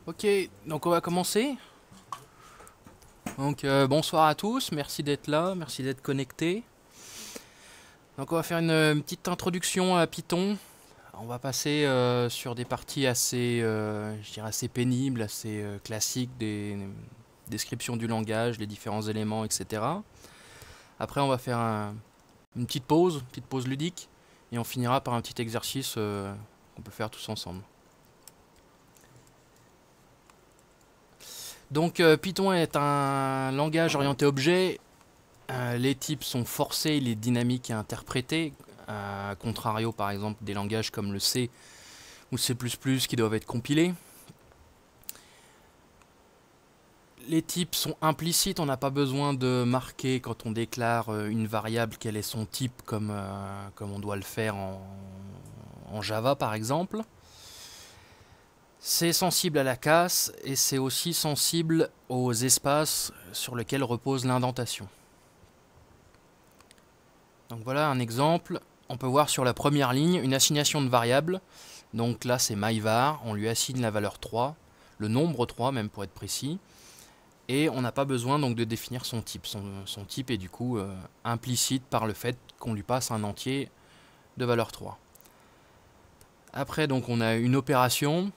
Ok, donc on va commencer. Donc bonsoir à tous, merci d'être là, merci d'être connectés. Donc on va faire une petite introduction à Python. On va passer sur des parties assez, je dirais assez pénibles, assez classiques, des descriptions du langage, les différents éléments, etc. Après on va faire une petite pause ludique, et on finira par un petit exercice qu'on peut faire tous ensemble. Donc Python est un langage orienté objet. Les types sont forcés, il est dynamique et interprété. A contrario, par exemple, des langages comme le C ou C++ qui doivent être compilés. Les types sont implicites, on n'a pas besoin de marquer quand on déclare une variable quel est son type comme on doit le faire en Java par exemple. C'est sensible à la casse et c'est aussi sensible aux espaces sur lesquels repose l'indentation. Donc voilà un exemple. On peut voir sur la première ligne une assignation de variables. Donc là c'est myvar, on lui assigne la valeur 3, le nombre 3 même pour être précis. Et on n'a pas besoin donc de définir son type. Son type est du coup implicite par le fait qu'on lui passe un entier de valeur 3. Après donc on a une opération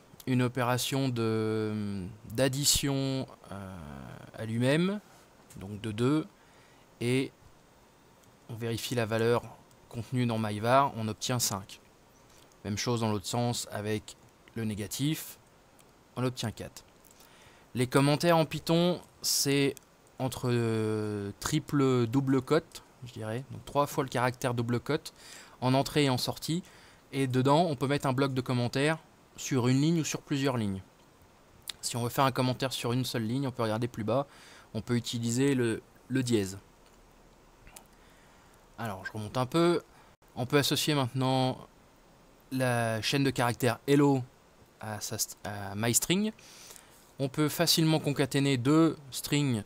d'addition à lui-même, donc de 2, et on vérifie la valeur contenue dans myvar, on obtient 5. Même chose dans l'autre sens avec le négatif, on obtient 4. Les commentaires en Python, c'est entre triple double cote, je dirais, donc 3 fois le caractère double cote, en entrée et en sortie. Et dedans, on peut mettre un bloc de commentaires sur une ligne ou sur plusieurs lignes. Si on veut faire un commentaire sur une seule ligne, on peut regarder plus bas, on peut utiliser le dièse. Alors, je remonte un peu. On peut associer maintenant la chaîne de caractères hello à myString. On peut facilement concaténer deux strings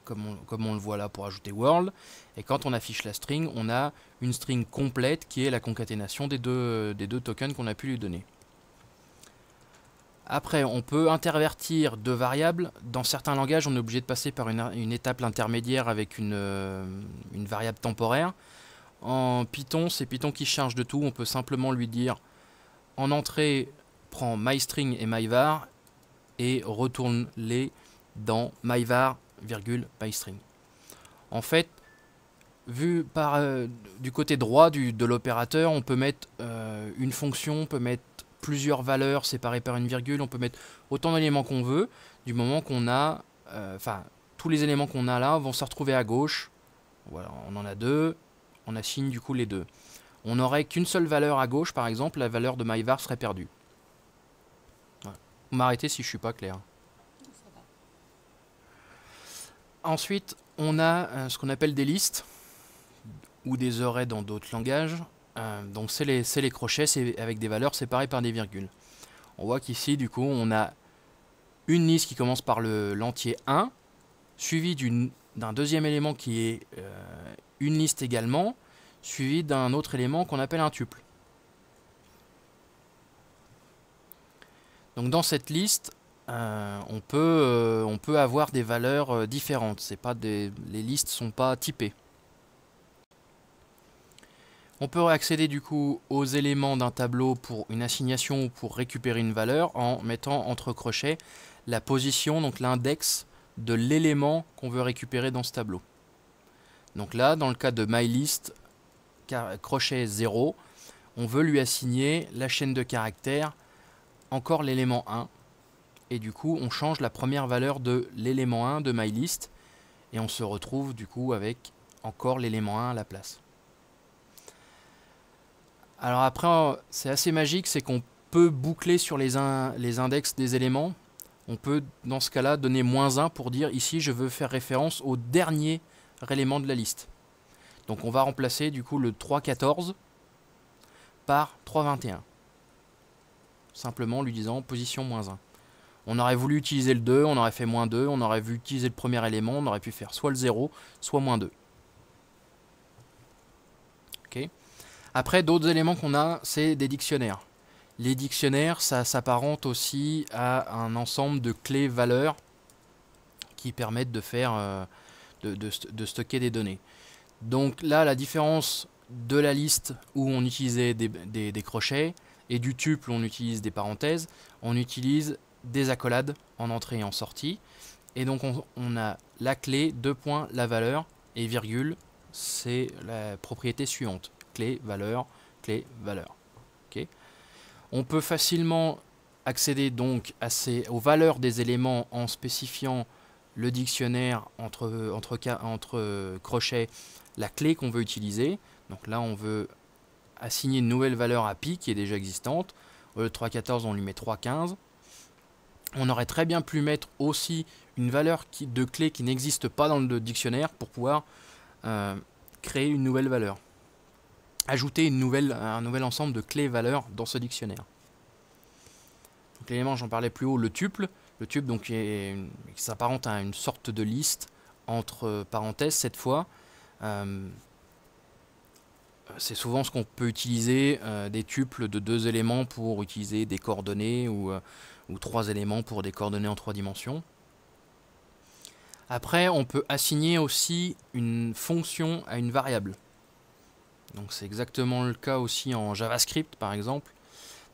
comme on le voit là pour ajouter world. Et quand on affiche la string, on a une string complète qui est la concaténation des deux tokens qu'on a pu lui donner. Après, on peut intervertir deux variables. Dans certains langages, on est obligé de passer par une étape intermédiaire avec une variable temporaire. En Python, c'est Python qui charge de tout. On peut simplement lui dire en entrée, prends myString et myvar et retourne-les dans myvar, myString. En fait, vu du côté droit de l'opérateur, on peut mettre une fonction, on peut mettre plusieurs valeurs séparées par une virgule, on peut mettre autant d'éléments qu'on veut, du moment qu'on a, tous les éléments qu'on a là vont se retrouver à gauche. Voilà, on en a deux, on assigne du coup les deux. On n'aurait qu'une seule valeur à gauche, par exemple, la valeur de myvar serait perdue. Voilà. Vous m'arrêtez si je suis pas clair. Ensuite, on a ce qu'on appelle des listes ou des arrays dans d'autres langages. Donc c'est les crochets, c'est avec des valeurs séparées par des virgules. On voit qu'ici, du coup, on a une liste qui commence par l'entier 1, suivi d'un deuxième élément qui est une liste également, suivi d'un autre élément qu'on appelle un tuple. Donc dans cette liste, on peut avoir des valeurs différentes. Les listes ne sont pas typées. On peut accéder du coup aux éléments d'un tableau pour une assignation ou pour récupérer une valeur en mettant entre crochets la position, donc l'index de l'élément qu'on veut récupérer dans ce tableau. Donc là, dans le cas de mylist, crochet 0, on veut lui assigner la chaîne de caractères, encore l'élément 1. Et du coup, on change la première valeur de l'élément 1 de mylist et on se retrouve du coup avec encore l'élément 1 à la place. Alors après, c'est assez magique, c'est qu'on peut boucler sur les index des éléments. On peut, dans ce cas-là, donner -1 pour dire ici, je veux faire référence au dernier élément de la liste. Donc on va remplacer du coup le 3,14 par 3,21. Simplement lui disant position -1. On aurait voulu utiliser le 2, on aurait fait -2, on aurait voulu utiliser le premier élément, on aurait pu faire soit le 0, soit -2. Ok. Après, d'autres éléments qu'on a, c'est des dictionnaires. Les dictionnaires, ça s'apparente aussi à un ensemble de clés valeurs qui permettent de faire de stocker des données. Donc là, la différence de la liste où on utilisait des crochets et du tuple où on utilise des parenthèses, on utilise des accolades en entrée et en sortie. Et donc on a la clé, deux points, la valeur, et virgule, c'est la propriété suivante. Clé, valeur, okay. On peut facilement accéder donc aux valeurs des éléments en spécifiant le dictionnaire entre crochets, la clé qu'on veut utiliser. Donc là, on veut assigner une nouvelle valeur à pi qui est déjà existante. Au lieu de 3,14, on lui met 3,15. On aurait très bien pu mettre aussi une valeur de clé qui n'existe pas dans le dictionnaire pour pouvoir créer une nouvelle valeur. Ajouter un nouvel ensemble de clés-valeurs dans ce dictionnaire. L'élément, j'en parlais plus haut, le tuple. Le tuple donc, qui s'apparente à une sorte de liste entre parenthèses cette fois. C'est souvent ce qu'on peut utiliser, des tuples de 2 éléments pour utiliser des coordonnées ou 3 éléments pour des coordonnées en 3 dimensions. Après, on peut assigner aussi une fonction à une variable. Donc c'est exactement le cas aussi en JavaScript par exemple.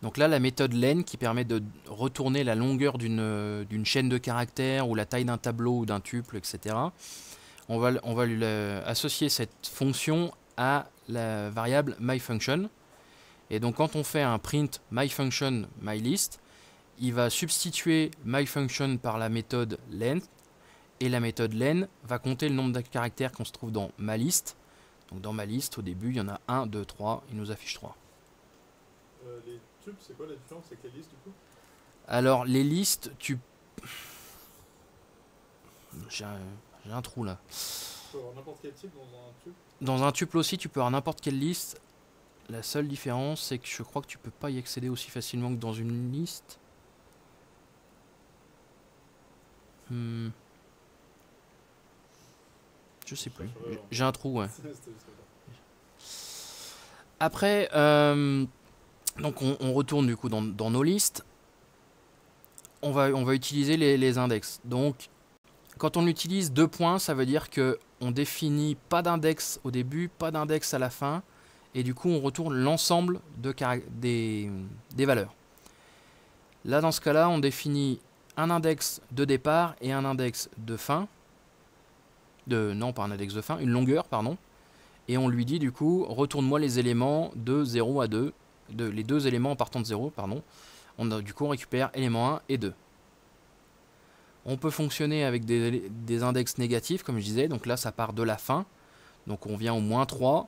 Donc là, la méthode len qui permet de retourner la longueur d'une chaîne de caractères ou la taille d'un tableau ou d'un tuple, etc. On va lui associer cette fonction à la variable myFunction. Et donc quand on fait un print myFunction myList, il va substituer myFunction par la méthode len. Et la méthode len va compter le nombre de caractères qu'on se trouve dans ma liste. Donc dans ma liste, au début, il y en a 1, 2, 3, il nous affiche 3. Les tuples, c'est quoi la différence avec les listes du coup? Alors les listes, j'ai un trou là. Tu peux avoir n'importe quel type dans un tuple? Dans un tuple aussi, tu peux avoir n'importe quelle liste. La seule différence, c'est que je crois que tu peux pas y accéder aussi facilement que dans une liste. Je sais plus. J'ai un trou, ouais. Après, donc on retourne du coup dans nos listes. On va utiliser les index. Donc, quand on utilise 2 points, ça veut dire que on définit pas d'index au début, pas d'index à la fin, et du coup on retourne l'ensemble des valeurs. Là, dans ce cas-là, on définit un index de départ et un index de fin. Non, pas un index de fin, une longueur, pardon. Et on lui dit du coup, retourne-moi les éléments de 0 à 2, les 2 éléments en partant de 0, pardon. Du coup, on récupère éléments 1 et 2. On peut fonctionner avec des index négatifs, comme je disais. Donc là, ça part de la fin. Donc on vient au moins 3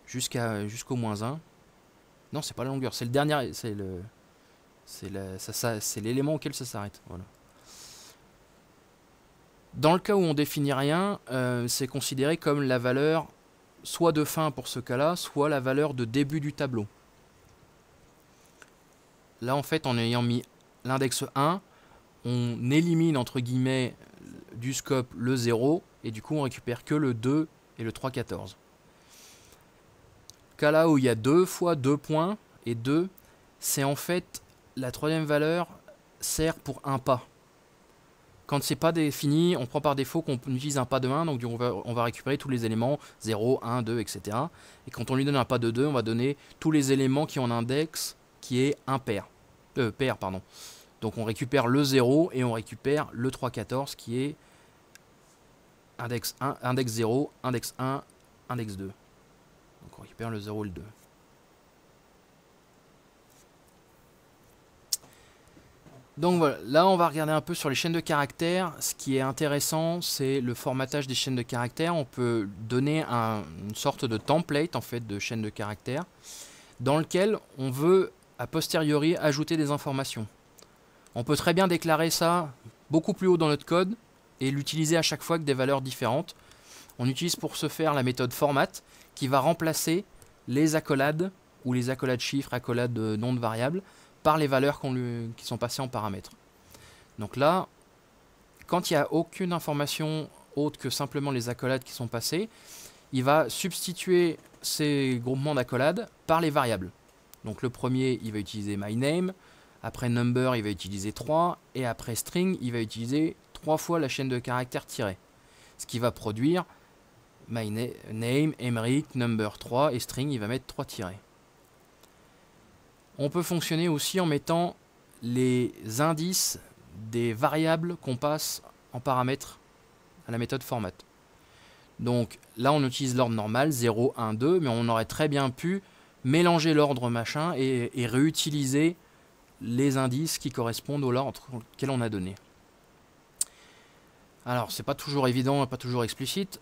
jusqu'au moins 1. Non, c'est pas la longueur, c'est le dernier, c'est l'élément auquel ça s'arrête. Voilà. Dans le cas où on définit rien, c'est considéré comme la valeur soit de fin pour ce cas-là, soit la valeur de début du tableau. Là, en fait, en ayant mis l'index 1, on élimine, entre guillemets, du scope le 0, et du coup, on récupère que le 2 et le 3,14. Cas là où il y a 2 fois 2 points, et 2, c'est en fait, la troisième valeur sert pour un pas. Quand c'est pas défini, on prend par défaut qu'on utilise un pas de 1, donc on va récupérer tous les éléments 0, 1, 2, etc. Et quand on lui donne un pas de 2, on va donner tous les éléments qui ont un index qui est impair. Pair, pardon. Donc on récupère le 0 et on récupère le 3,14 qui est index 1, index 0, index 1, index 2. Donc on récupère le 0 et le 2. Donc voilà, là on va regarder un peu sur les chaînes de caractères. Ce qui est intéressant, c'est le formatage des chaînes de caractères. On peut donner une sorte de template en fait de chaîne de caractères dans lequel on veut a posteriori ajouter des informations. On peut très bien déclarer ça beaucoup plus haut dans notre code et l'utiliser à chaque fois avec des valeurs différentes. On utilise pour ce faire la méthode format qui va remplacer les accolades ou les accolades chiffres, accolades nom de variable par les valeurs qui sont passées en paramètres. Donc là, quand il n'y a aucune information autre que simplement les accolades qui sont passées, il va substituer ces groupements d'accolades par les variables. Donc le premier, il va utiliser my_name, après number, il va utiliser 3, et après string, il va utiliser 3 fois la chaîne de caractères tirés. Ce qui va produire my_name, Emeric, number 3, et string, il va mettre 3 tirés. On peut fonctionner aussi en mettant les indices des variables qu'on passe en paramètres à la méthode format. Donc là on utilise l'ordre normal 0, 1, 2, mais on aurait très bien pu mélanger l'ordre machin et réutiliser les indices qui correspondent au ordre auquel on a donné. Alors c'est pas toujours évident, pas toujours explicite.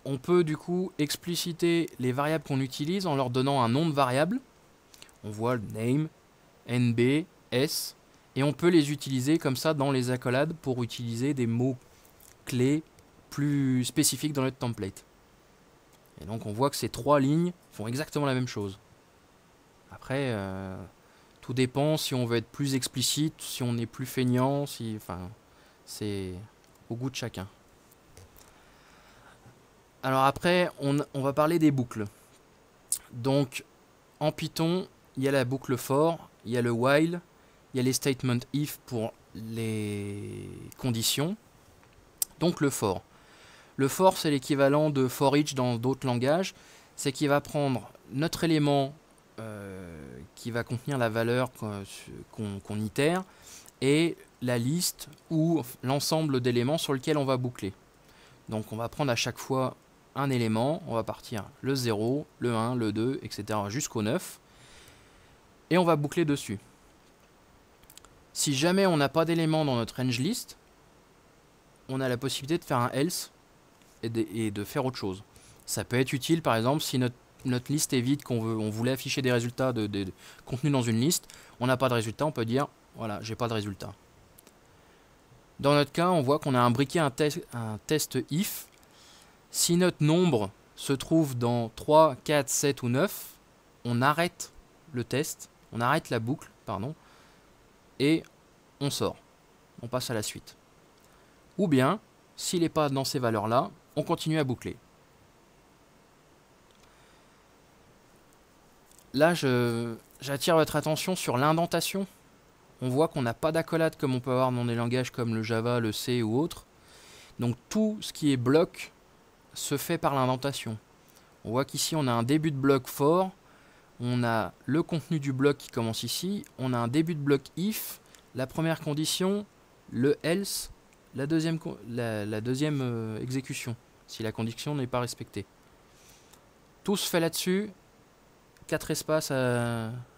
On peut du coup expliciter les variables qu'on utilise en leur donnant un nom de variable. On voit le name, nb, s, et on peut les utiliser comme ça dans les accolades pour utiliser des mots clés plus spécifiques dans notre template. Et donc on voit que ces 3 lignes font exactement la même chose. Après, tout dépend si on veut être plus explicite, si on est plus feignant, enfin, c'est au goût de chacun. Alors après, on va parler des boucles. Donc en Python, il y a la boucle for, il y a le while, il y a les statements if pour les conditions. Donc le for. Le for, c'est l'équivalent de for each dans d'autres langages. C'est qu'il va prendre notre élément qui va contenir la valeur qu'on itère et la liste ou l'ensemble d'éléments sur lequel on va boucler. Donc on va prendre à chaque fois un élément, on va partir le 0, le 1, le 2, etc. jusqu'au 9 et on va boucler dessus. Si jamais on n'a pas d'éléments dans notre range list, on a la possibilité de faire un else et de faire autre chose. Ça peut être utile par exemple si notre liste est vide, on voulait afficher des résultats contenus dans une liste, on n'a pas de résultat, on peut dire voilà, j'ai pas de résultat. Dans notre cas, on voit qu'on a imbriqué un test if. Si notre nombre se trouve dans 3, 4, 7 ou 9, on arrête le test, on arrête la boucle, pardon, et on sort. On passe à la suite. Ou bien, s'il n'est pas dans ces valeurs-là, on continue à boucler. Là, j'attire votre attention sur l'indentation. On voit qu'on n'a pas d'accolade comme on peut avoir dans des langages comme le Java, le C ou autres. Donc tout ce qui est bloc se fait par l'indentation. On voit qu'ici on a un début de bloc for, on a le contenu du bloc qui commence ici, on a un début de bloc if, la première condition, le else, la deuxième exécution, si la condition n'est pas respectée. Tout se fait là-dessus, 4 espaces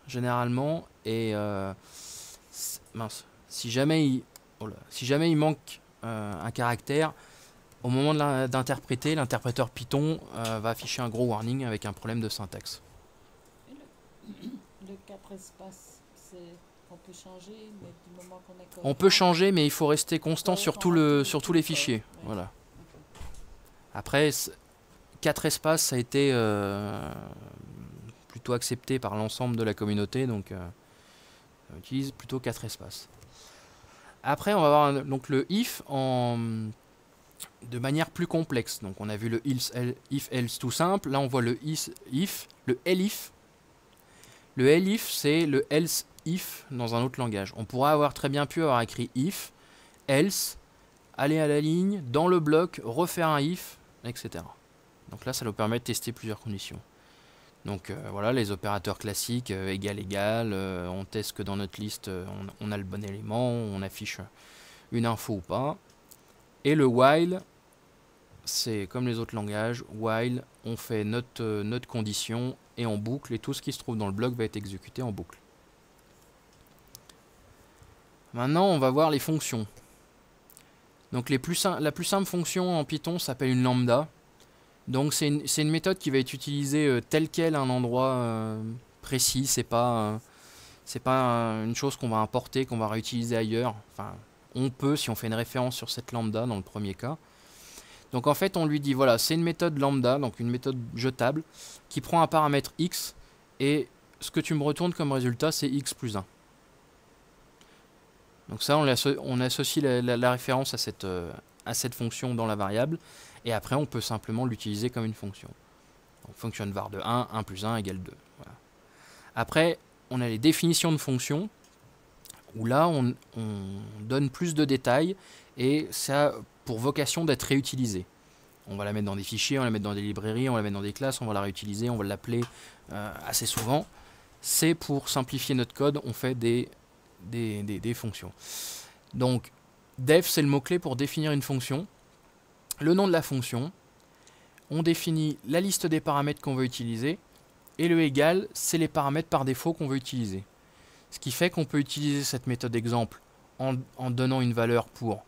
généralement, et mince, si jamais il manque un caractère, au moment d'interpréter, l'interpréteur Python va afficher un gros warning avec un problème de syntaxe. Le 4 espaces, on peut changer, mais du moment qu'on est on peut changer, mais il faut rester constant sur tous les fichiers. Ouais. Voilà. Okay. Après, 4 espaces, ça a été plutôt accepté par l'ensemble de la communauté, donc on utilise plutôt 4 espaces. Après, on va voir donc le if de manière plus complexe. Donc on a vu le if-else tout simple. Là, on voit le if, le elif. Le elif, c'est le else if dans un autre langage. On pourrait avoir très bien pu avoir écrit if, else, aller à la ligne, dans le bloc, refaire un if, etc. Donc là, ça nous permet de tester plusieurs conditions. Donc voilà, les opérateurs classiques, égal, égal, on teste que dans notre liste, on a le bon élément, on affiche une info ou pas. Et le while, c'est comme les autres langages, while, on fait notre condition et on boucle, et tout ce qui se trouve dans le bloc va être exécuté en boucle. Maintenant, on va voir les fonctions. Donc la plus simple fonction en Python s'appelle une lambda. Donc c'est une méthode qui va être utilisée telle quelle à un endroit précis, c'est pas une chose qu'on va importer, qu'on va réutiliser ailleurs. Enfin, on peut si on fait une référence sur cette lambda dans le premier cas. Donc en fait on lui dit voilà, c'est une méthode lambda, donc une méthode jetable, qui prend un paramètre x, et ce que tu me retournes comme résultat c'est x plus 1. Donc ça on associe la référence à cette fonction dans la variable, et après on peut simplement l'utiliser comme une fonction. Donc function var de 1, 1 plus 1 égale 2. Voilà. Après, on a les définitions de fonctions, où là, on donne plus de détails, et ça a pour vocation d'être réutilisé. On va la mettre dans des fichiers, on va la mettre dans des librairies, on va la mettre dans des classes, on va la réutiliser, on va l'appeler assez souvent. C'est pour simplifier notre code, on fait des fonctions. Donc, def, c'est le mot-clé pour définir une fonction. Le nom de la fonction, on définit la liste des paramètres qu'on veut utiliser, et le égal, c'est les paramètres par défaut qu'on veut utiliser. Ce qui fait qu'on peut utiliser cette méthode exemple en donnant une valeur pour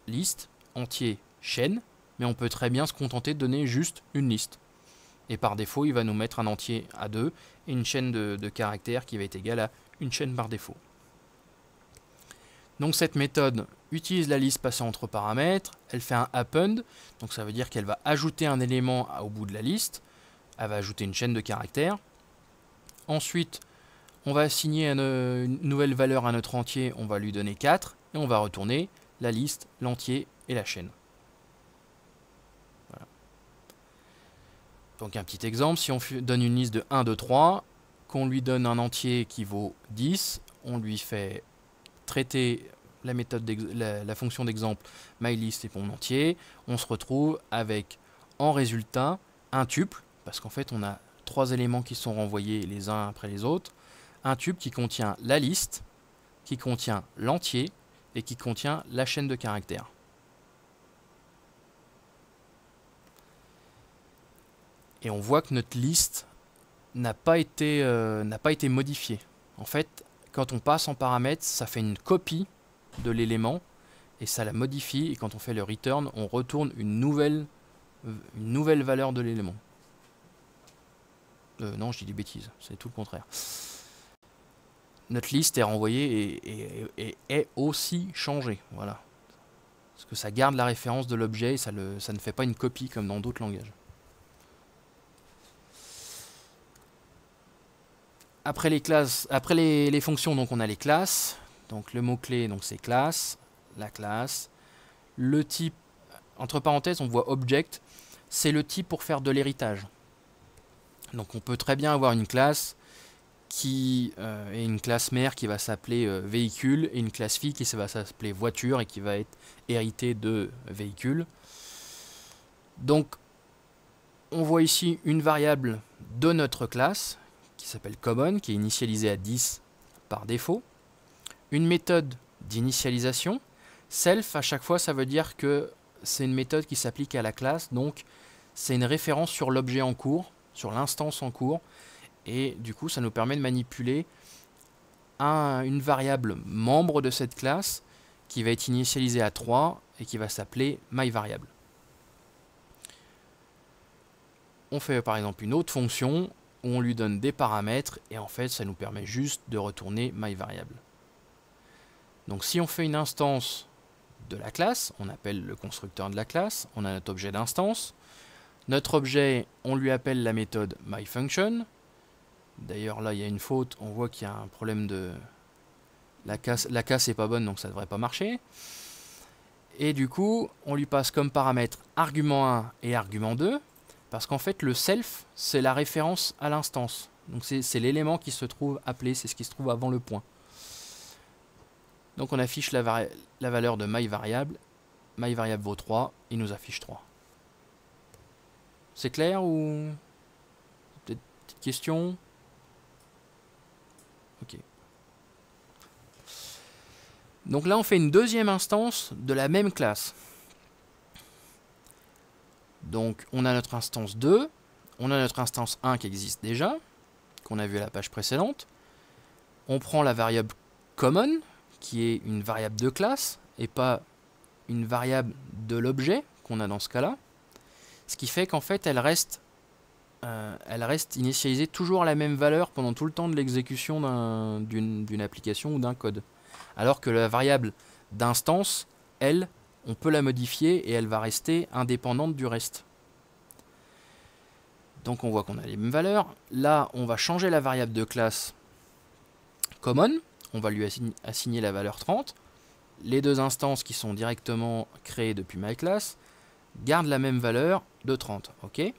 liste, entier, chaîne, mais on peut très bien se contenter de donner juste une liste. Et par défaut, il va nous mettre un entier à 2 et une chaîne de caractères qui va être égale à une chaîne par défaut. Donc cette méthode utilise la liste passée entre paramètres, elle fait un append, donc ça veut dire qu'elle va ajouter un élément au bout de la liste, elle va ajouter une chaîne de caractères. Ensuite, on va assigner une nouvelle valeur à notre entier, on va lui donner 4, et on va retourner la liste, l'entier et la chaîne. Voilà. Donc un petit exemple, si on donne une liste de 1, 2, 3, qu'on lui donne un entier qui vaut 10, on lui fait traiter la méthode la fonction d'exemple mylist et mon entier, on se retrouve avec en résultat un tuple, parce qu'en fait on a 3 éléments qui sont renvoyés les uns après les autres, un tuple qui contient la liste, qui contient l'entier et qui contient la chaîne de caractères. Et on voit que notre liste n'a pas été modifiée. En fait, quand on passe en paramètres, ça fait une copie de l'élément et ça la modifie. Et quand on fait le return, on retourne une nouvelle valeur de l'élément. Non, je dis des bêtises, c'est tout le contraire. Notre liste est renvoyée et est aussi changée. Voilà. Parce que ça garde la référence de l'objet et ça ne fait pas une copie comme dans d'autres langages. Après les classes, après les fonctions, donc on a les classes. Donc le mot-clé, donc c'est classe, la classe. Le type, entre parenthèses, on voit object, c'est le type pour faire de l'héritage. Donc on peut très bien avoir une classe qui est une classe mère qui va s'appeler véhicule et une classe fille qui va s'appeler voiture et qui va être héritée de véhicule. Donc on voit ici une variable de notre classe qui s'appelle common, qui est initialisée à 10 par défaut. Une méthode d'initialisation. Self, à chaque fois, ça veut dire que c'est une méthode qui s'applique à la classe, donc c'est une référence sur l'objet en cours, sur l'instance en cours, et du coup, ça nous permet de manipuler une variable membre de cette classe qui va être initialisée à 3 et qui va s'appeler myVariable. On fait par exemple une autre fonction où on lui donne des paramètres et en fait, ça nous permet juste de retourner myVariable. Donc si on fait une instance de la classe, on appelle le constructeur de la classe, on a notre objet d'instance. Notre objet, on lui appelle la méthode myFunction. D'ailleurs là il y a une faute, on voit qu'il y a un problème de... La casse est pas bonne donc ça ne devrait pas marcher. Et du coup, on lui passe comme paramètre argument 1 et argument 2, parce qu'en fait le self, c'est la référence à l'instance. Donc c'est l'élément qui se trouve appelé, c'est ce qui se trouve avant le point. Donc on affiche la valeur de myVariable. MyVariable vaut 3, il nous affiche 3. C'est clair ou peut-être petite question? Ok. Donc là on fait une deuxième instance de la même classe. Donc on a notre instance 2, on a notre instance 1 qui existe déjà, qu'on a vu à la page précédente. On prend la variable common, qui est une variable de classe, et pas une variable de l'objet qu'on a dans ce cas-là. Ce qui fait qu'en fait, elle reste initialisée toujours à la même valeur pendant tout le temps de l'exécution d'une application ou d'un code. Alors que la variable d'instance, elle, on peut la modifier et elle va rester indépendante du reste. Donc on voit qu'on a les mêmes valeurs. Là, on va changer la variable de classe common. On va lui assigner la valeur 30. Les deux instances qui sont directement créées depuis myClass gardent la même valeur de 30. Okay.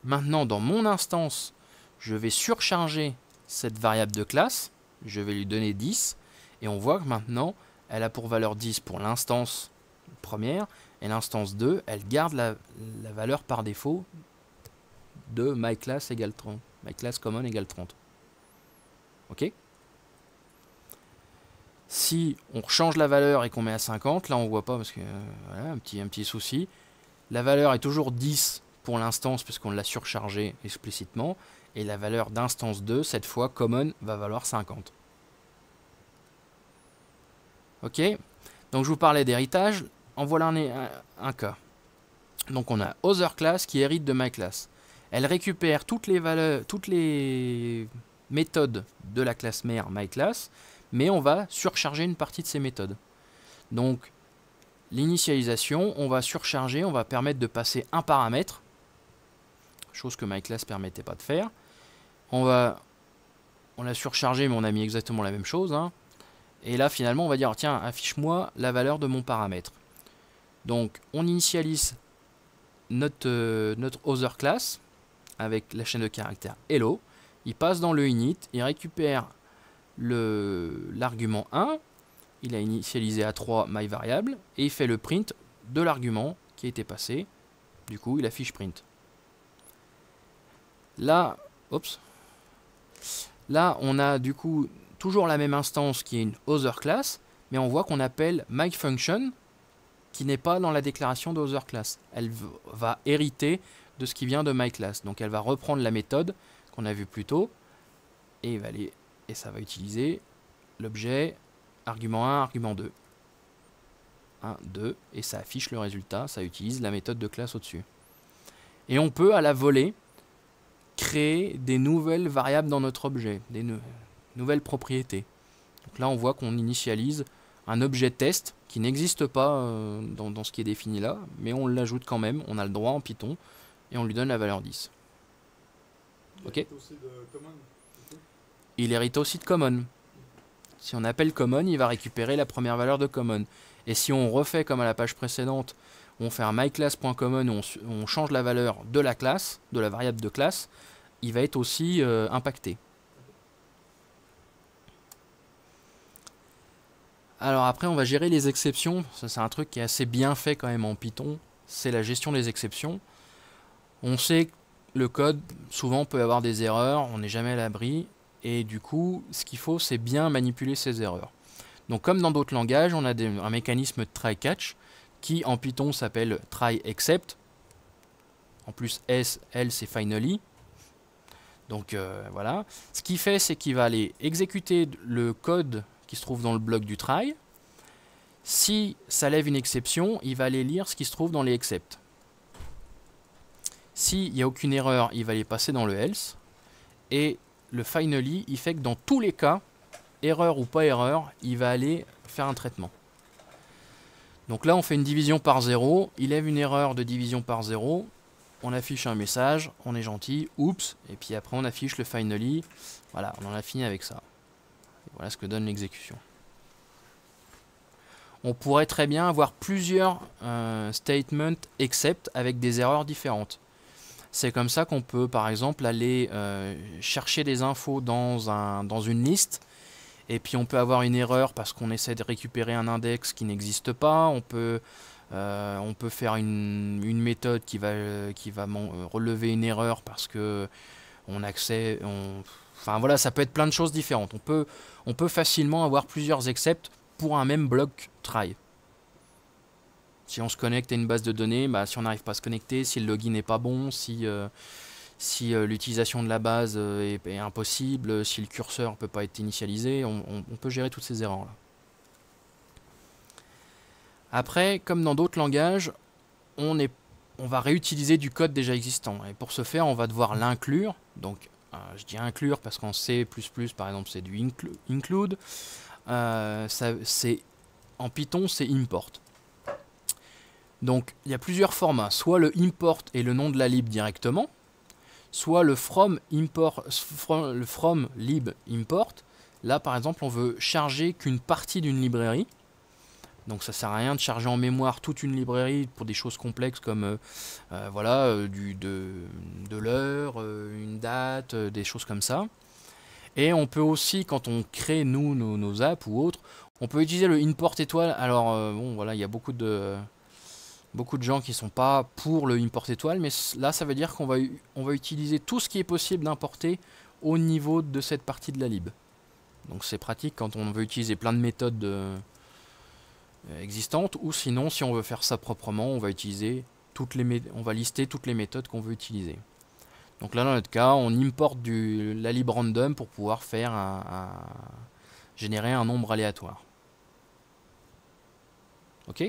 Maintenant, dans mon instance, je vais surcharger cette variable de classe, je vais lui donner 10, et on voit que maintenant, elle a pour valeur 10 pour l'instance première, et l'instance 2, elle garde la valeur par défaut de myClass égale 30, myClassCommon égale 30. Ok? Si on change la valeur et qu'on met à 50, là on voit pas parce que voilà, un petit souci. La valeur est toujours 10 pour l'instance puisqu'on l'a surchargé explicitement. Et la valeur d'instance 2, cette fois, common, va valoir 50. Ok? Donc je vous parlais d'héritage. En voilà un cas. Donc on a OtherClass qui hérite de myClass. Elle récupère toutes les valeurs, toutes les méthodes de la classe mère myClass, mais on va surcharger une partie de ces méthodes. Donc l'initialisation, on va surcharger, on va permettre de passer un paramètre, chose que myClass ne permettait pas de faire. On l'a surchargé, mais on a mis exactement la même chose. Hein. Et là, finalement, on va dire, tiens, affiche-moi la valeur de mon paramètre. Donc, on initialise notre OtherClass avec la chaîne de caractères hello. Il passe dans le init, il récupère l'argument 1, il a initialisé à 3 myVariable, et il fait le print de l'argument qui a été passé. Du coup, il affiche print. Là, on a du coup toujours la même instance qui est une OtherClass, mais on voit qu'on appelle myFunction qui n'est pas dans la déclaration de OtherClass. Elle va hériter de ce qui vient de myClass. Donc elle va reprendre la méthode qu'on a vue plus tôt et ça va utiliser l'objet argument 1, argument 2. 1, 2, et ça affiche le résultat, ça utilise la méthode de classe au-dessus. Et on peut à la volée créer des nouvelles variables dans notre objet, des nouvelles propriétés. Donc là on voit qu'on initialise un objet test qui n'existe pas dans ce qui est défini là, mais on l'ajoute quand même, on a le droit en Python, et on lui donne la valeur 10. Ok. Il hérite aussi de common. Si on appelle common, il va récupérer la première valeur de common. Et si on refait comme à la page précédente, on fait un myClass.common où on change la valeur de la classe, de la variable de classe, il va être aussi impacté. Alors après, on va gérer les exceptions. Ça, c'est un truc qui est assez bien fait quand même en Python. C'est la gestion des exceptions. On sait que le code, souvent, peut avoir des erreurs. On n'est jamais à l'abri. Et du coup, ce qu'il faut, c'est bien manipuler ces erreurs. Donc comme dans d'autres langages, on a un mécanisme de try-catch qui en Python s'appelle try-except. En plus, S, else et finally. Donc voilà. Ce qu'il fait, c'est qu'il va aller exécuter le code qui se trouve dans le bloc du try. Si ça lève une exception, il va aller lire ce qui se trouve dans les except. S'il n'y a aucune erreur, il va les passer dans le else. Et le finally, il fait que dans tous les cas, erreur ou pas erreur, il va aller faire un traitement. Donc là, on fait une division par 0. Il lève une erreur de division par 0. On affiche un message. On est gentil. Oups. Et puis après, on affiche le finally. Voilà, on en a fini avec ça. Et voilà ce que donne l'exécution. On pourrait très bien avoir plusieurs statements except avec des erreurs différentes. C'est comme ça qu'on peut, par exemple, aller chercher des infos dans une liste. Et puis on peut avoir une erreur parce qu'on essaie de récupérer un index qui n'existe pas. On peut faire une méthode qui va relever une erreur parce que enfin voilà, ça peut être plein de choses différentes. On peut facilement avoir plusieurs except pour un même bloc try. Si on se connecte à une base de données, bah, si on n'arrive pas à se connecter, si le login n'est pas bon, si l'utilisation de la base est impossible, si le curseur ne peut pas être initialisé, on peut gérer toutes ces erreurs-là. Après, comme dans d'autres langages, on va réutiliser du code déjà existant. Et pour ce faire, on va devoir l'inclure. Donc, je dis inclure parce qu'en C++, par exemple, c'est du include. En Python, c'est import. Donc, il y a plusieurs formats. Soit le import est le nom de la lib directement, soit le from lib import. Là, par exemple, on veut charger qu'une partie d'une librairie. Donc, ça sert à rien de charger en mémoire toute une librairie pour des choses complexes comme voilà, de l'heure, une date, des choses comme ça. Et on peut aussi, quand on crée nous nos apps ou autres, on peut utiliser le import étoile. Alors bon voilà, il y a beaucoup de gens qui sont pas pour le import étoile, mais là ça veut dire on va utiliser tout ce qui est possible d'importer au niveau de cette partie de la lib. Donc c'est pratique quand on veut utiliser plein de méthodes existantes, ou sinon si on veut faire ça proprement, on va utiliser on va lister toutes les méthodes qu'on veut utiliser. Donc là dans notre cas, on importe la lib random pour pouvoir faire générer un nombre aléatoire. Ok?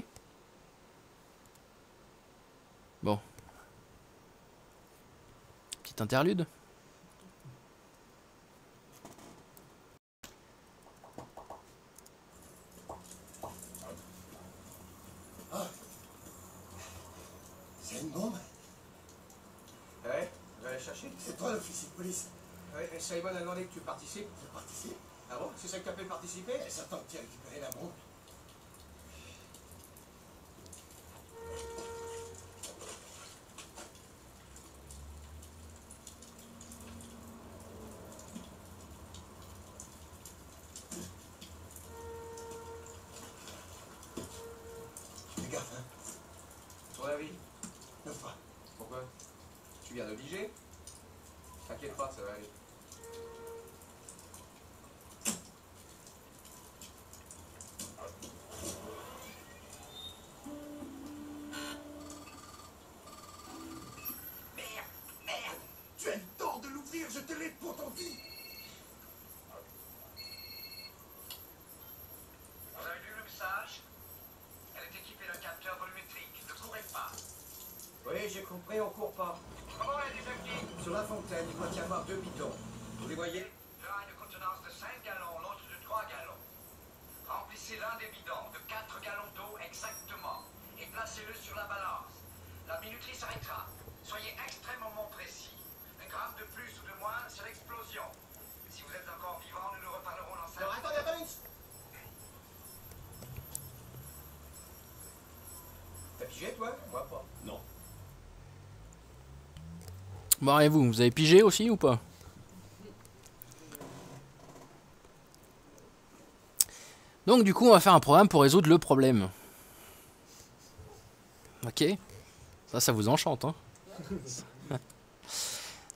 Bon. Petite interlude. C'est une bombe? Ouais, je vais aller chercher. C'est toi l'officier de police? Ouais, et Simon a demandé que tu participes. Je participe. Ah bon? C'est ça que tu appelles participer? Et ça tente d'y récupérer la bombe. Fais gaffe, hein. Ton avis? Neuf pas. Pourquoi? Tu viens d'obliger? T'inquiète pas, ça va aller. Merde! Tu as le tort de l'ouvrir, je te l'ai pourtant dit! Vous avez lu le message? Elle est équipée d'un capteur volumétrique. Ne courez pas. Oui, j'ai compris, on court pas. Comment elle est désactivée? Sur la fontaine, il doit y avoir 2 bidons. Vous les voyez? L'un a une contenance de 5 gallons, l'autre de 3 gallons. Remplissez l'un des bidons de 4 gallons d'eau exactement et placez-le sur la balance. La minuterie s'arrêtera. Soyez extrêmement précis. Un gramme de plus ou de moins, c'est l'explosion. Si vous êtes encore vivant, nous nous reparlerons dans 5 Alors minutes. attendez. T'as pigé, toi? Moi pas. Non. Bon, et vous avez pigé aussi ou pas? Donc du coup, on va faire un programme pour résoudre le problème. Ok? Ça vous enchante, hein?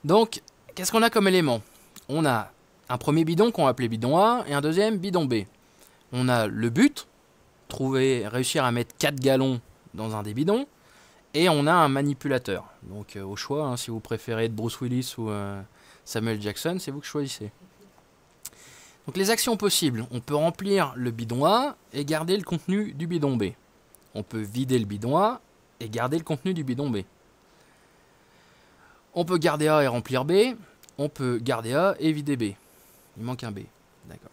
Donc, qu'est-ce qu'on a comme élément? On a un premier bidon qu'on va appeler bidon A et un deuxième bidon B. On a le but, réussir à mettre 4 gallons dans un des bidons, et on a un manipulateur. Donc au choix, hein, si vous préférez être Bruce Willis ou Samuel Jackson, c'est vous que choisissez. Donc les actions possibles, on peut remplir le bidon A et garder le contenu du bidon B. On peut vider le bidon A et garder le contenu du bidon B. On peut garder A et remplir B. On peut garder A et vider B. Il manque un B. D'accord.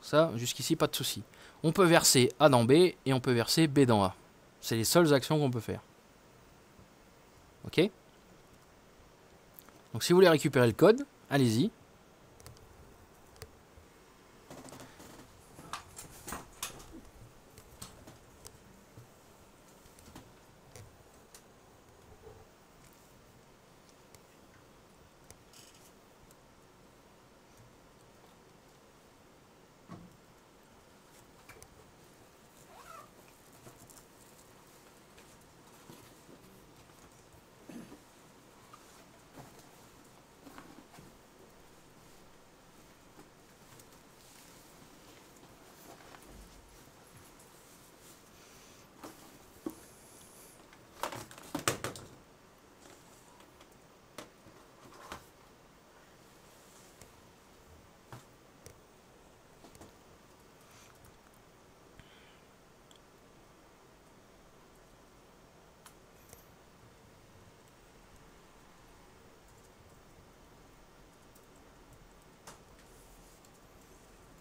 Ça, jusqu'ici, pas de souci. On peut verser A dans B et on peut verser B dans A. C'est les seules actions qu'on peut faire. Ok? Donc si vous voulez récupérer le code, allez-y.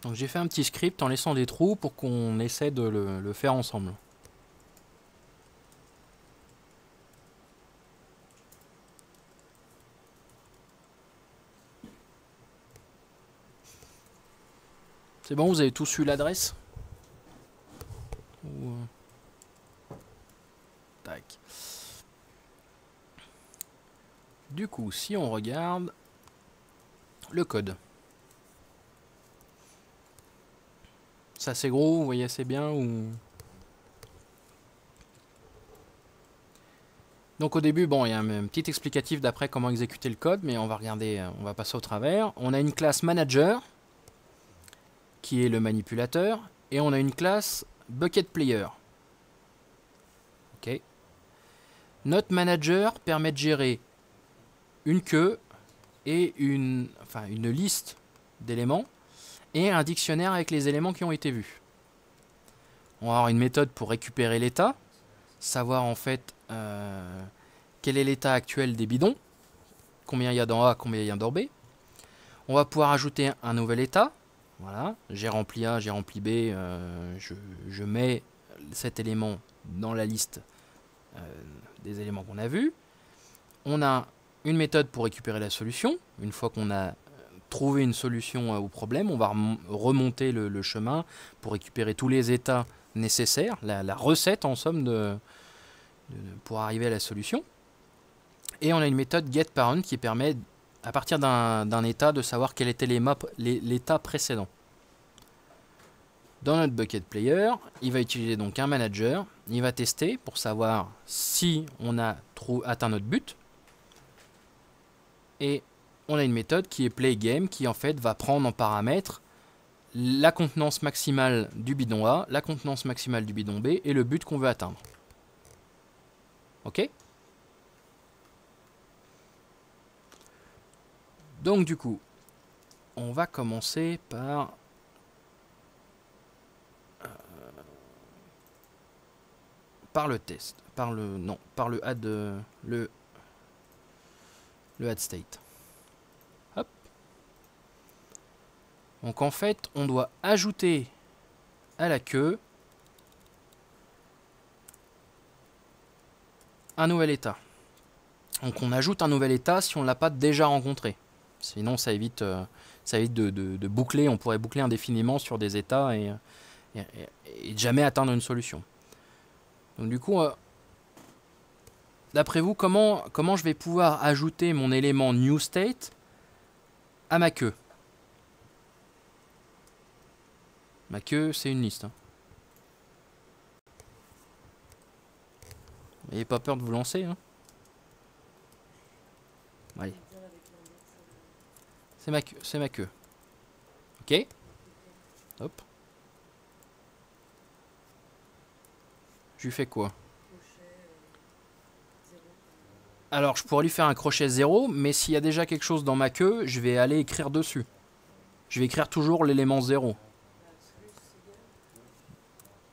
Donc j'ai fait un petit script en laissant des trous pour qu'on essaie de le faire ensemble. C'est bon, vous avez tous eu l'adresse? Tac. Du coup, si on regarde le code. C'est assez gros, vous voyez assez bien ou... Donc au début, bon, il y a un petit explicatif d'après comment exécuter le code, mais on va regarder, on va passer au travers. On a une classe manager, qui est le manipulateur, et on a une classe bucket player. Ok. Notre manager permet de gérer une queue et une liste d'éléments et un dictionnaire avec les éléments qui ont été vus. On va avoir une méthode pour récupérer l'état, savoir en fait quel est l'état actuel des bidons, combien il y a dans A, combien il y a dans B. On va pouvoir ajouter un nouvel état. Voilà, j'ai rempli A, j'ai rempli B, je mets cet élément dans la liste des éléments qu'on a vus. On a une méthode pour récupérer la solution. Une fois qu'on a trouvé une solution au problème, on va remonter le chemin pour récupérer tous les états nécessaires, la recette en somme pour arriver à la solution. Et on a une méthode getParent qui permet, à partir d'un état, de savoir quel était l'état précédent. Dans notre bucket player, il va utiliser donc un manager. Il va tester pour savoir si on a atteint notre but. Et on a une méthode qui est playGame qui en fait va prendre en paramètre la contenance maximale du bidon A, la contenance maximale du bidon B et le but qu'on veut atteindre. Ok? Donc du coup, on va commencer par le test, par le add state. Hop. Donc en fait, on doit ajouter à la queue un nouvel état. Donc on ajoute un nouvel état si on ne l'a pas déjà rencontré. Sinon ça évite de boucler, on pourrait boucler indéfiniment sur des états et jamais atteindre une solution. Donc du coup, d'après vous, comment je vais pouvoir ajouter mon élément newState à ma queue? Ma queue, c'est une liste. Hein. N'ayez pas peur de vous lancer. Hein. Allez. C'est ma queue. Ok. Hop. Je lui fais quoi? Alors, je pourrais lui faire un crochet 0, mais s'il y a déjà quelque chose dans ma queue, je vais aller écrire dessus. Je vais écrire toujours l'élément 0.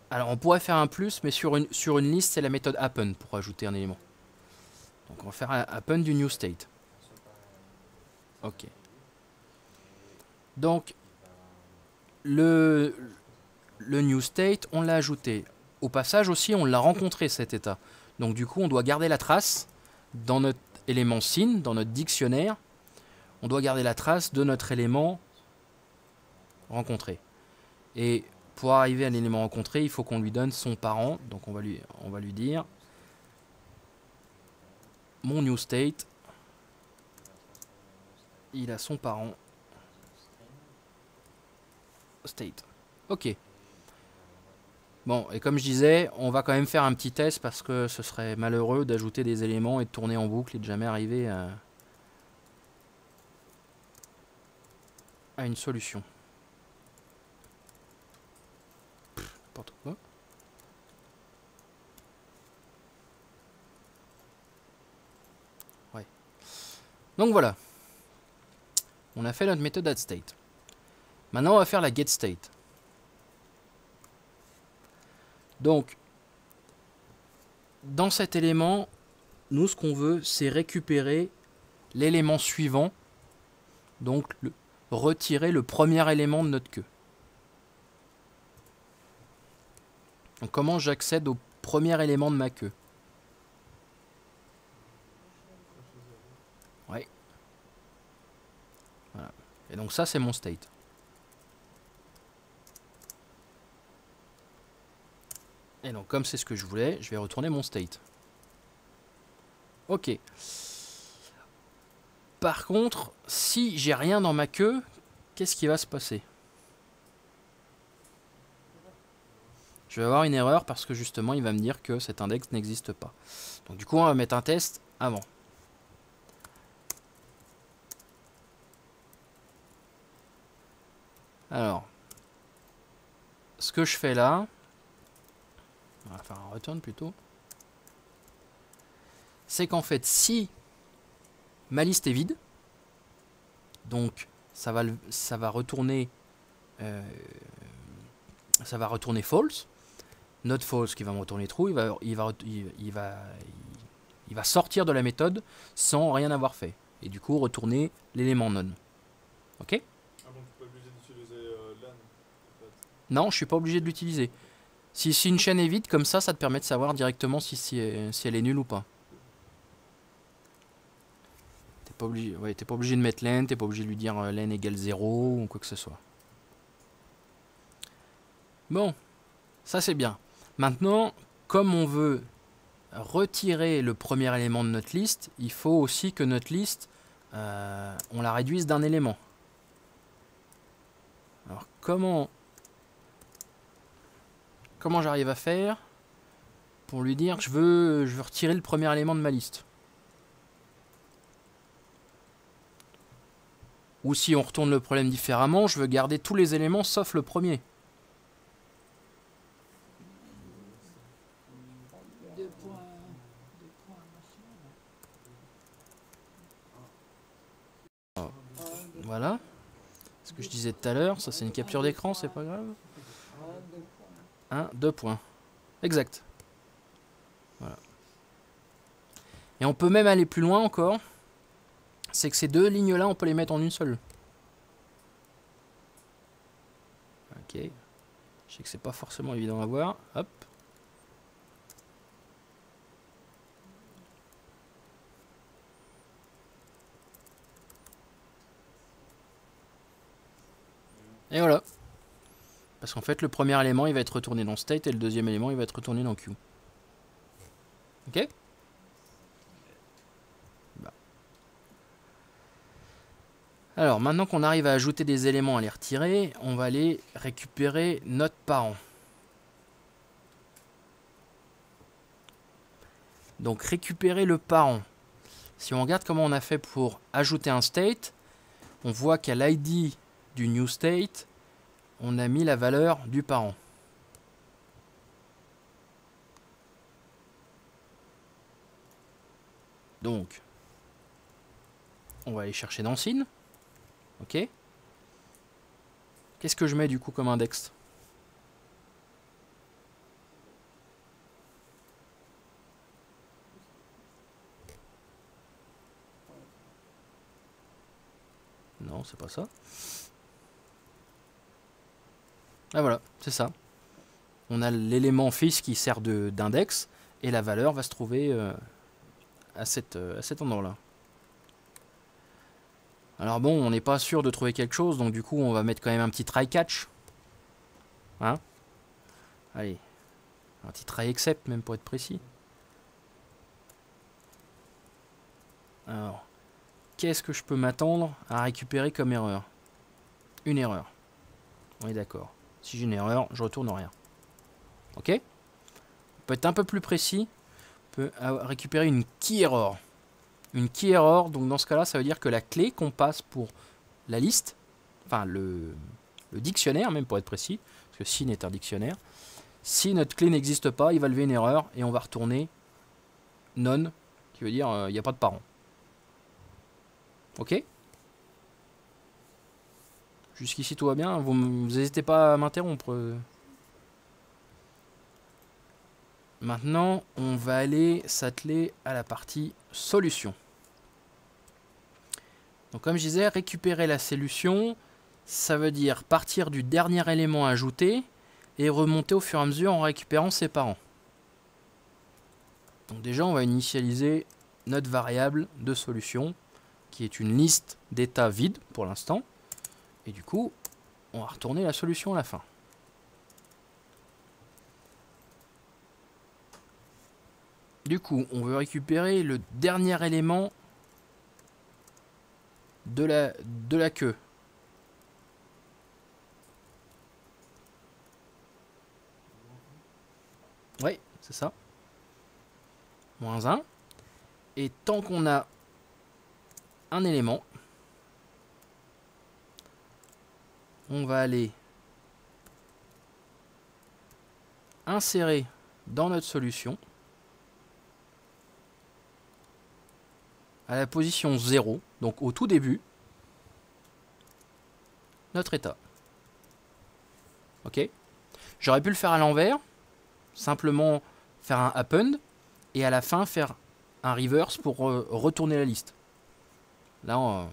Alors, on pourrait faire un plus, mais sur une liste, c'est la méthode append pour ajouter un élément. Donc, on va faire un append du newState. Ok. Donc, le newState, on l'a ajouté. Au passage aussi, on l'a rencontré cet état. Donc, du coup, on doit garder la trace dans notre élément SIN, dans notre dictionnaire. On doit garder la trace de notre élément rencontré. Et pour arriver à l'élément rencontré, il faut qu'on lui donne son parent. Donc, on va lui dire mon newState. Il a son parent state. Ok. Bon, et comme je disais, on va quand même faire un petit test parce que ce serait malheureux d'ajouter des éléments et de tourner en boucle et de jamais arriver à une solution. N'importe quoi. Ouais. Donc voilà. On a fait notre méthode addState. Maintenant, on va faire la getState. Donc, dans cet élément, nous, ce qu'on veut, c'est récupérer l'élément suivant. Donc, retirer le premier élément de notre queue. Donc, comment j'accède au premier élément de ma queue? Ouais. Voilà. Et donc, ça, c'est mon state. Et donc, comme c'est ce que je voulais, je vais retourner mon state. Ok. Par contre, si j'ai rien dans ma queue, qu'est-ce qui va se passer? je vais avoir une erreur parce que justement il va me dire que cet index n'existe pas. Donc du coup on va mettre un test avant. Alors, ce que je fais là, on va faire un return plutôt, c'est qu'en fait si ma liste est vide, donc ça va retourner false, not false qui va me retourner true, il va sortir de la méthode sans rien avoir fait et du coup retourner l'élément non. Ok? Ah bon, tu peux pas obligé d'utiliser LAN en fait. Non, je suis pas obligé de l'utiliser. Si une chaîne est vide, comme ça te permet de savoir directement si elle est nulle ou pas. T'es pas obligé de mettre len, t'es pas obligé de lui dire len égale 0 ou quoi que ce soit. Bon, ça c'est bien. Maintenant, comme on veut retirer le premier élément de notre liste, il faut aussi que notre liste, on la réduise d'un élément. Alors comment j'arrive à faire pour lui dire je veux retirer le premier élément de ma liste? Ou si on retourne le problème différemment, je veux garder tous les éléments sauf le premier. Deux points machin, là. Voilà. Ce que je disais tout à l'heure, ça c'est une capture d'écran, c'est pas grave. 1, 2 points. Exact. Voilà. Et on peut même aller plus loin encore. C'est que ces deux lignes-là, on peut les mettre en une seule. Ok. Je sais que c'est pas forcément évident à voir. Hop. Et voilà. Parce qu'en fait, le premier élément, il va être retourné dans state et le deuxième élément, il va être retourné dans queue. Ok? Bah. Alors, maintenant qu'on arrive à ajouter des éléments, à les retirer, on va aller récupérer notre parent. Donc, récupérer le parent. Si on regarde comment on a fait pour ajouter un state, on voit qu'à l'id du new state, on a mis la valeur du parent. Donc, on va aller chercher dans scene. Ok. Qu'est-ce que je mets du coup comme index? Non, c'est pas ça. Ah voilà, c'est ça. On a l'élément fils qui sert d'index et la valeur va se trouver à cet endroit-là. Alors bon, on n'est pas sûr de trouver quelque chose, donc du coup on va mettre quand même un petit try catch. Hein? Allez, un petit try except même pour être précis. Alors, qu'est-ce que je peux m'attendre à récupérer comme erreur? Une erreur. On est d'accord. Si j'ai une erreur, je retourne rien. Ok? On peut être un peu plus précis. On peut récupérer une key error. Une key error, donc dans ce cas-là, ça veut dire que la clé qu'on passe pour la liste, enfin le dictionnaire même pour être précis, parce que SIN est un dictionnaire, si notre clé n'existe pas, il va lever une erreur et on va retourner none, qui veut dire il n'y a pas de parent. Ok? Jusqu'ici tout va bien, vous n'hésitez pas à m'interrompre. Maintenant, on va aller s'atteler à la partie solution. Donc comme je disais, récupérer la solution, ça veut dire partir du dernier élément ajouté et remonter au fur et à mesure en récupérant ses parents. Donc déjà, on va initialiser notre variable de solution, qui est une liste d'états vides pour l'instant. Et du coup, on va retourner la solution à la fin. Du coup, on veut récupérer le dernier élément de la queue. Ouais, c'est ça. Moins 1. Et tant qu'on a un élément, on va aller insérer dans notre solution à la position 0, donc au tout début, notre état. Ok? J'aurais pu le faire à l'envers, simplement faire un append, et à la fin faire un reverse pour retourner la liste. Là,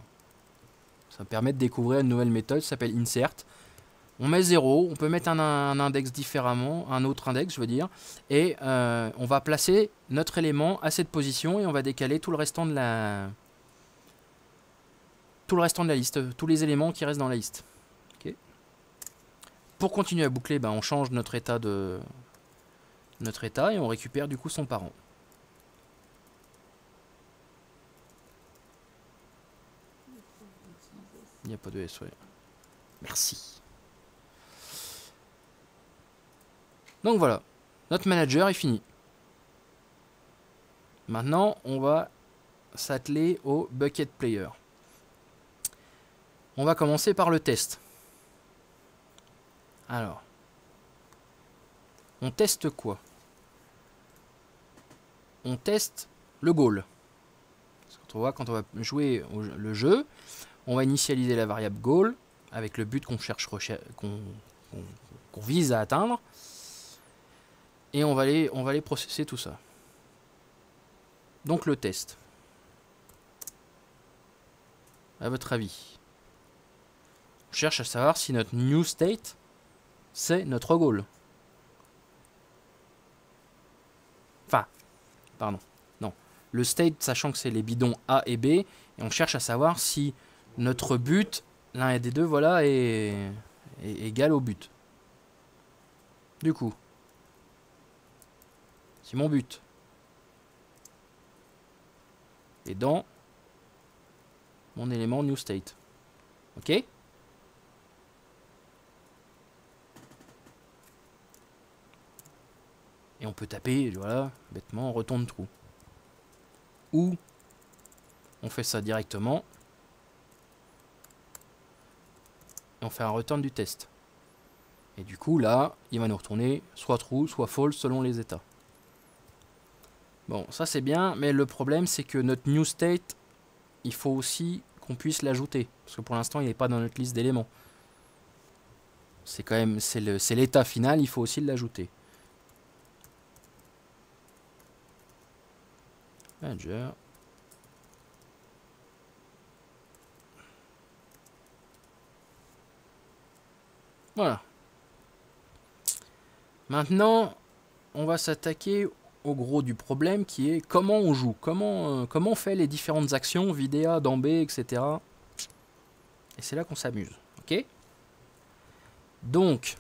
ça permet de découvrir une nouvelle méthode, ça s'appelle insert. On met 0, on peut mettre un index différemment, un autre index je veux dire, et on va placer notre élément à cette position et on va décaler tout le restant de la liste, tous les éléments qui restent dans la liste. Okay. Pour continuer à boucler, on change notre état et on récupère du coup son parent. Il n'y a pas de S, ouais. Merci. Donc voilà, notre manager est fini. Maintenant, on va s'atteler au bucket player. On va commencer par le test. Alors, on teste quoi? On teste le goal. Quand on va jouer le jeu, on va initialiser la variable goal avec le but qu'on cherche, qu'on vise à atteindre. Et on va aller processer tout ça. Donc le test. À votre avis, on cherche à savoir si notre new state, c'est notre goal. Enfin, pardon. Non. Le state, sachant que c'est les bidons A et B, et on cherche à savoir si notre but, l'un des deux, voilà, est égal au but. Du coup, si mon but est dans mon élément new state. Ok? Et on peut taper, voilà, bêtement, retourne true. Ou on fait ça directement. Et on fait un return du test. Et du coup, là, il va nous retourner soit true, soit false selon les états. Bon, ça c'est bien, mais le problème c'est que notre new state, il faut aussi qu'on puisse l'ajouter. Parce que pour l'instant, il n'est pas dans notre liste d'éléments. C'est quand même, c'est l'état final, il faut aussi l'ajouter. Manager. Voilà. Maintenant, on va s'attaquer au gros du problème qui est comment on joue, comment on fait les différentes actions, vidéa, dans B, etc. Et c'est là qu'on s'amuse. Ok? Donc,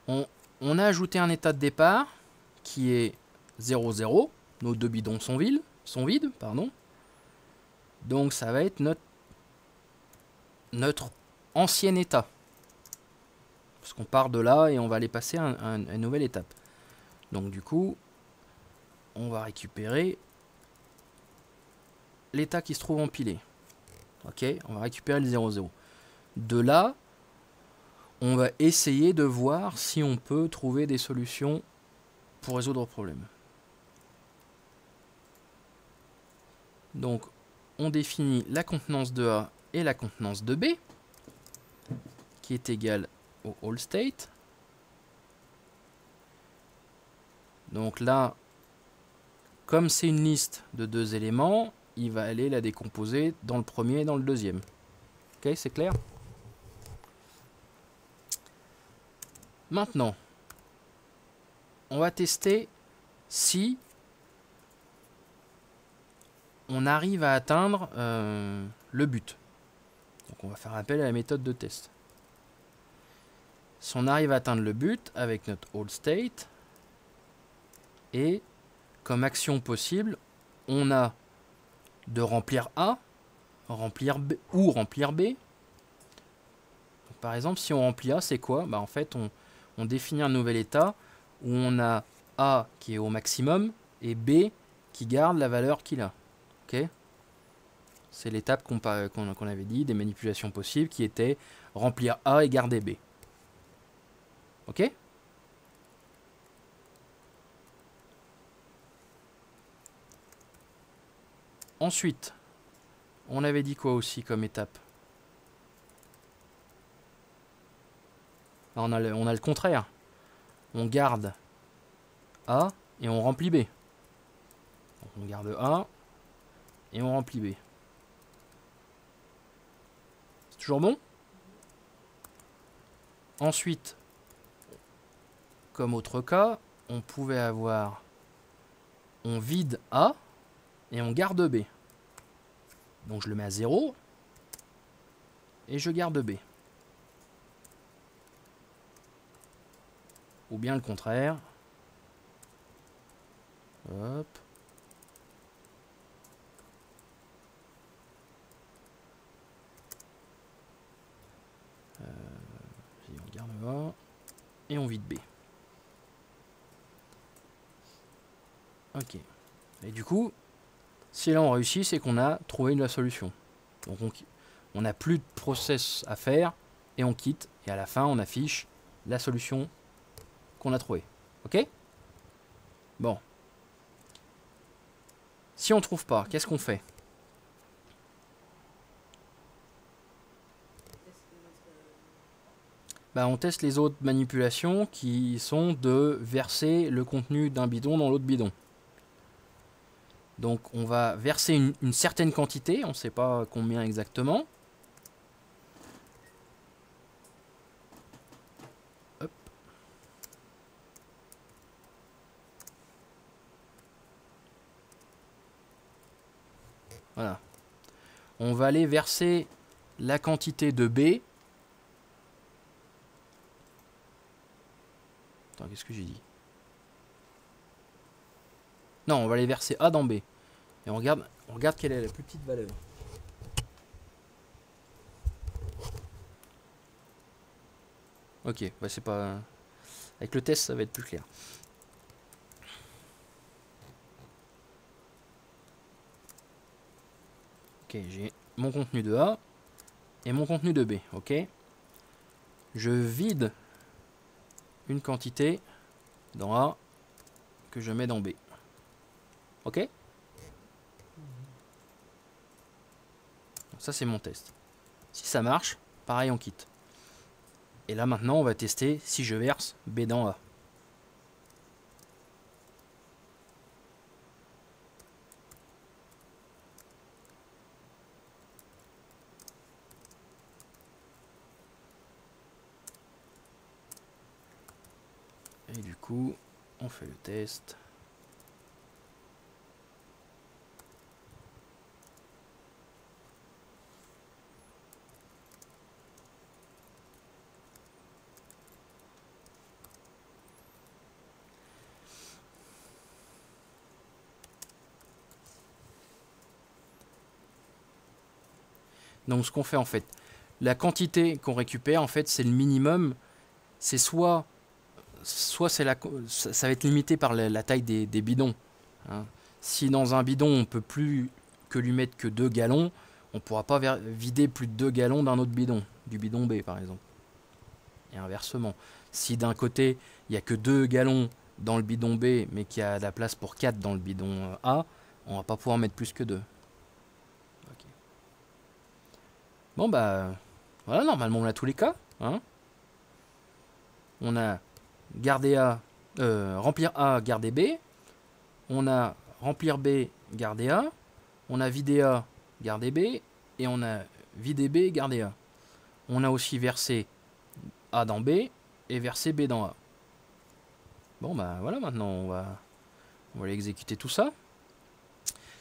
on a ajouté un état de départ qui est 0, 0. Nos deux bidons sont vides, pardon. Donc ça va être notre ancien état. Parce qu'on part de là et on va aller passer à une nouvelle étape. Donc du coup, on va récupérer l'état qui se trouve empilé. Ok, on va récupérer le 0, 0. De là, on va essayer de voir si on peut trouver des solutions pour résoudre le problème. Donc, on définit la contenance de A et la contenance de B, qui est égale au all state. Donc là, comme c'est une liste de deux éléments, il va aller la décomposer dans le premier et dans le deuxième. Ok, c'est clair? Maintenant, on va tester si on arrive à atteindre le but. Donc on va faire appel à la méthode de test. Si on arrive à atteindre le but avec notre all state, et comme action possible, on a de remplir A, remplir B ou remplir B. Donc, par exemple, si on remplit A, c'est quoi? En fait, on définit un nouvel état où on a A qui est au maximum et B qui garde la valeur qu'il a. Ok? C'est l'étape qu'on avait dit, des manipulations possibles, qui était remplir A et garder B. Ok? Ensuite, on avait dit quoi aussi comme étape? On a le contraire. On garde A et on remplit B. Donc on garde A et on remplit B. C'est toujours bon? Ensuite, comme autre cas, on pouvait avoir, on vide A et on garde B. Donc je le mets à 0 et je garde B. Ou bien le contraire. Hop. On garde A et on vide B. Ok. Et du coup, si là on réussit, c'est qu'on a trouvé la solution. Donc on n'a plus de process à faire et on quitte. Et à la fin, on affiche la solution qu'on a trouvée. Ok? Bon. Si on ne trouve pas, qu'est-ce qu'on fait? Bah, on teste les autres manipulations qui sont de verser le contenu d'un bidon dans l'autre bidon. Donc on va verser une certaine quantité, on ne sait pas combien exactement. Hop. Voilà. On va aller verser la quantité de B. Attends, qu'est-ce que j'ai dit? Non, on va aller verser A dans B. Et on regarde quelle est la plus petite valeur. Ok, bah c'est pas... Avec le test, ça va être plus clair. Ok, j'ai mon contenu de A et mon contenu de B. Ok. Je vide une quantité dans A que je mets dans B. Ok? Donc ça c'est mon test. Si ça marche, pareil on quitte. Et là maintenant on va tester si je verse B dans A. Et du coup, on fait le test. Donc ce qu'on fait en fait, la quantité qu'on récupère en fait c'est le minimum, c'est soit c'est ça va être limité par la taille des bidons. Hein. Si dans un bidon on peut plus que lui mettre que 2 gallons, on pourra pas vider plus de 2 gallons d'un autre bidon, du bidon B par exemple. Et inversement, si d'un côté il n'y a que 2 gallons dans le bidon B mais qu'il y a de la place pour 4 dans le bidon A, on va pas pouvoir mettre plus que 2. Okay. Bon bah voilà, normalement on a tous les cas. Hein. On a garder A, remplir A, garder B. On a remplir B, garder A. On a vider A, garder B. Et on a vider B, garder A. On a aussi versé A dans B et versé B dans A. Bon bah voilà, maintenant on va aller exécuter tout ça.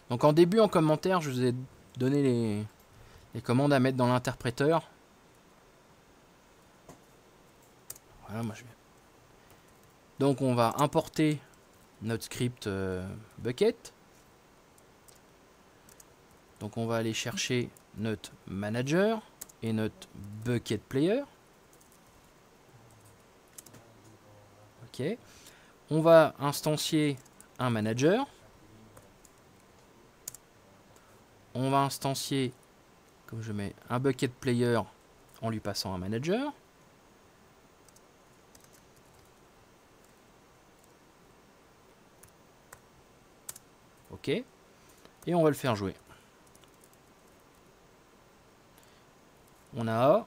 Donc en début, en commentaire, je vous ai donné les commandes à mettre dans l'interpréteur. Voilà, moi je vais. Donc on va importer notre script bucket. Donc on va aller chercher notre manager et notre bucket player. Ok. On va instancier un manager. On va instancier, comme je mets, un bucket player en lui passant un manager. Ok. Et on va le faire jouer. On a A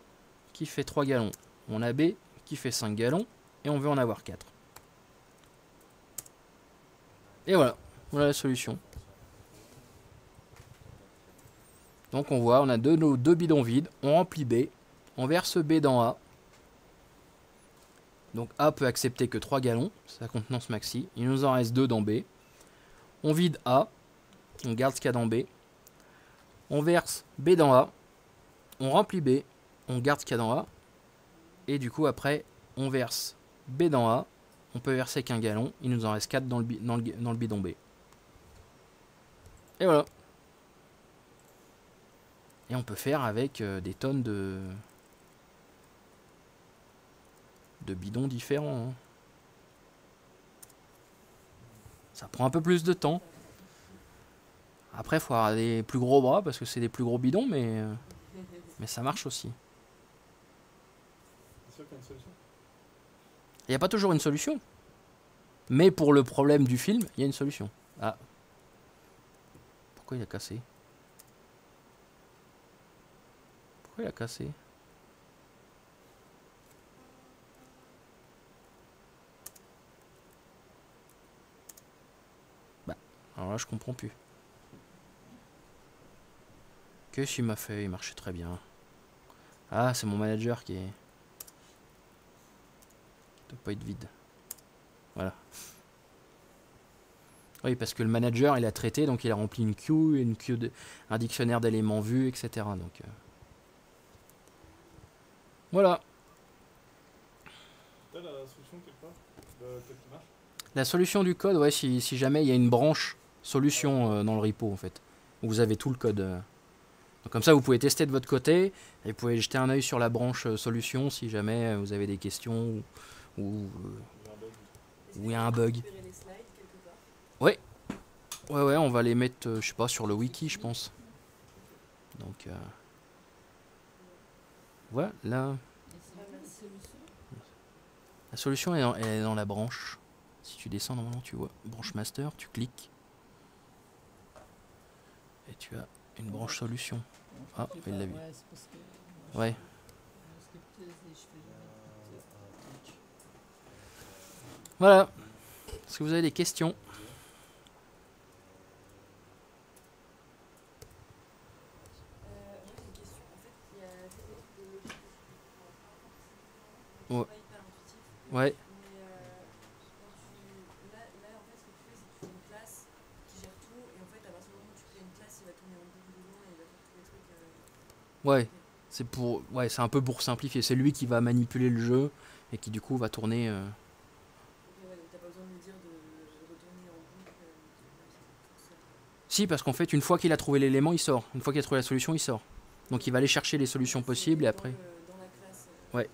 qui fait 3 gallons. On a B qui fait 5 gallons. Et on veut en avoir 4. Et voilà. Voilà la solution. Donc on voit, on a nos deux bidons vides. On remplit B. On verse B dans A. Donc A peut accepter que 3 gallons. C'est la contenance maxi. Il nous en reste 2 dans B. On vide A. On garde ce qu'il y a dans B. On verse B dans A. On remplit B. On garde ce qu'il y a dans A. Et du coup après on verse B dans A. On peut verser qu'un gallon. Il nous en reste 4 dans le bidon B. Et voilà. Et on peut faire avec des tonnes de bidons différents. Hein. Ça prend un peu plus de temps. Après, il faut avoir des plus gros bras parce que c'est des plus gros bidons, mais ça marche aussi. C'est sûr qu'il y a une solution. Il n'y a pas toujours une solution. Mais pour le problème du film, il y a une solution. Ah. Pourquoi il a cassé? Pourquoi il a cassé? Bah, alors là, je comprends plus. Qu'est-ce qu'il m'a fait? Il marchait très bien. Ah, c'est mon manager qui est... Il doit pas être vide. Voilà. Oui, parce que le manager, il a traité, donc il a rempli une queue, un dictionnaire d'éléments vus, etc. Donc, voilà. T'as la solution quelque part? Le code qui marche? La solution du code, ouais, si jamais il y a une branche solution dans le repo, en fait. Où vous avez tout le code. Donc, comme ça, vous pouvez tester de votre côté. Et vous pouvez jeter un œil sur la branche solution si jamais vous avez des questions ou il y a un bug. Ouais. Ouais, on va les mettre, je sais pas, sur le wiki, je pense. Donc, voilà. La solution est dans la branche. Si tu descends, normalement, tu vois branche master, tu cliques. Et tu as une branche solution. Ah, il l'a vu. Ouais. Voilà. Est-ce que vous avez des questions? Ouais. Ouais. Ouais. C'est un peu pour simplifier. C'est lui qui va manipuler le jeu et qui du coup va tourner. Si, parce qu'en fait, une fois qu'il a trouvé l'élément, il sort. Une fois qu'il a trouvé la solution, il sort. Donc il va aller chercher les solutions possibles et après. Ouais.